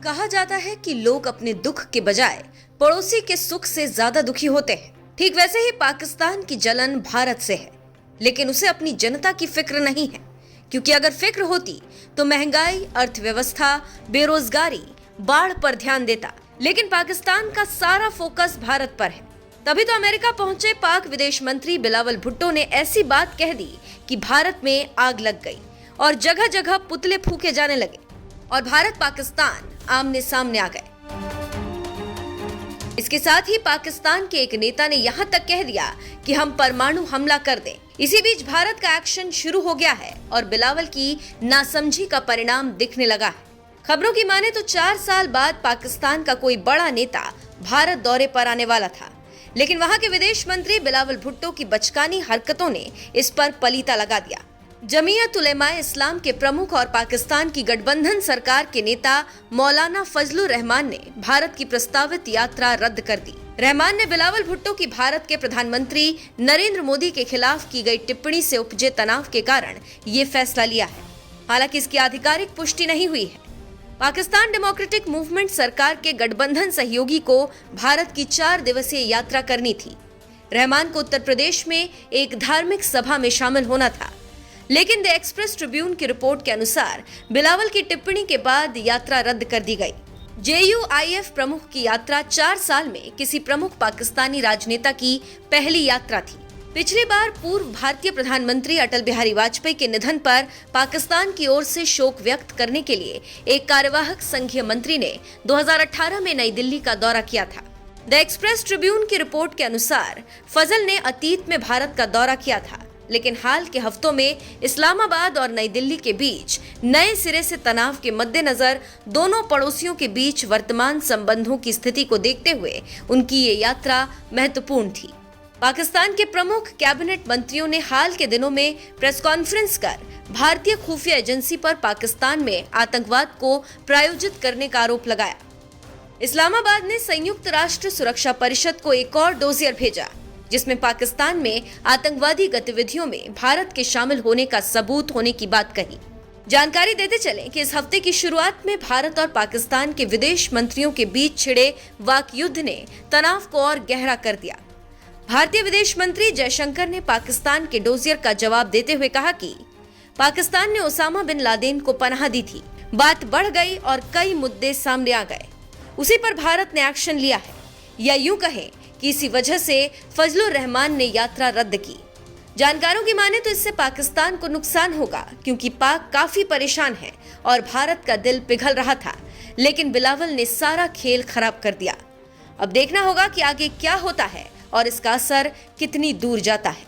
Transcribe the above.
कहा जाता है कि लोग अपने दुख के बजाय पड़ोसी के सुख से ज्यादा दुखी होते हैं। ठीक वैसे ही पाकिस्तान की जलन भारत से है, लेकिन उसे अपनी जनता की फिक्र नहीं है। क्योंकि अगर फिक्र होती तो महंगाई, अर्थव्यवस्था, बेरोजगारी, बाढ़ पर ध्यान देता। लेकिन पाकिस्तान का सारा फोकस भारत पर है। तभी तो अमेरिका पहुंचे पाक विदेश मंत्री बिलावल भुट्टो ने ऐसी बात कह दी कि भारत में आग लग गई और जगह जगह पुतले फूके जाने लगे और भारत पाकिस्तान आमने सामने आ गए। इसके साथ ही पाकिस्तान के एक नेता ने यहां तक कह दिया कि हम परमाणु हमला कर दें। इसी बीच भारत का एक्शन शुरू हो गया है और बिलावल की नासमझी का परिणाम दिखने लगा है। खबरों की माने तो 4 साल बाद पाकिस्तान का कोई बड़ा नेता भारत दौरे पर आने वाला था, लेकिन वहां के विदेश मंत्री बिलावल भुट्टो की बचकानी हरकतों ने इस पर पलीता लगा दिया। जमीयत उलेमाए इस्लाम के प्रमुख और पाकिस्तान की गठबंधन सरकार के नेता मौलाना फजलुर रहमान ने भारत की प्रस्तावित यात्रा रद्द कर दी। रहमान ने बिलावल भुट्टो की भारत के प्रधानमंत्री नरेंद्र मोदी के खिलाफ की गई टिप्पणी से उपजे तनाव के कारण ये फैसला लिया है। हालांकि इसकी आधिकारिक पुष्टि नहीं हुई है। पाकिस्तान डेमोक्रेटिक मूवमेंट सरकार के गठबंधन सहयोगी को भारत की 4 दिवसीय यात्रा करनी थी। रहमान को उत्तर प्रदेश में एक धार्मिक सभा में शामिल होना था, लेकिन द एक्सप्रेस ट्रिब्यून की रिपोर्ट के अनुसार बिलावल की टिप्पणी के बाद यात्रा रद्द कर दी गई। JUIF प्रमुख की यात्रा 4 साल में किसी प्रमुख पाकिस्तानी राजनेता की पहली यात्रा थी। पिछली बार पूर्व भारतीय प्रधानमंत्री अटल बिहारी वाजपेयी के निधन पर पाकिस्तान की ओर से शोक व्यक्त करने के लिए एक कार्यवाहक संघीय मंत्री ने 2018 में नई दिल्ली का दौरा किया था। द एक्सप्रेस ट्रिब्यून की रिपोर्ट के अनुसार फजल ने अतीत में भारत का दौरा किया था, लेकिन हाल के हफ्तों में इस्लामाबाद और नई दिल्ली के बीच नए सिरे से तनाव के मद्देनजर दोनों पड़ोसियों के बीच वर्तमान संबंधों की स्थिति को देखते हुए उनकी ये यात्रा महत्वपूर्ण थी। पाकिस्तान के प्रमुख कैबिनेट मंत्रियों ने हाल के दिनों में प्रेस कॉन्फ्रेंस कर भारतीय खुफिया एजेंसी पर पाकिस्तान में आतंकवाद को प्रायोजित करने का आरोप लगाया। इस्लामाबाद ने संयुक्त राष्ट्र सुरक्षा परिषद को एक और डोजियर भेजा, जिसमें पाकिस्तान में आतंकवादी गतिविधियों में भारत के शामिल होने का सबूत होने की बात कही। जानकारी देते चलें कि इस हफ्ते की शुरुआत में भारत और पाकिस्तान के विदेश मंत्रियों के बीच छिड़े वाक युद्ध ने तनाव को और गहरा कर दिया। भारतीय विदेश मंत्री जयशंकर ने पाकिस्तान के डोजियर का जवाब देते हुए कहा कि पाकिस्तान ने ओसामा बिन लादेन को पनाह दी थी। बात बढ़ गई और कई मुद्दे सामने आ गए। उसी पर भारत ने एक्शन लिया है, या यूं कहें कि इसी वजह से फजलुर रहमान ने यात्रा रद्द की। जानकारों की माने तो इससे पाकिस्तान को नुकसान होगा, क्योंकि पाक काफी परेशान है और भारत का दिल पिघल रहा था, लेकिन बिलावल ने सारा खेल खराब कर दिया। अब देखना होगा कि आगे क्या होता है और इसका असर कितनी दूर जाता है।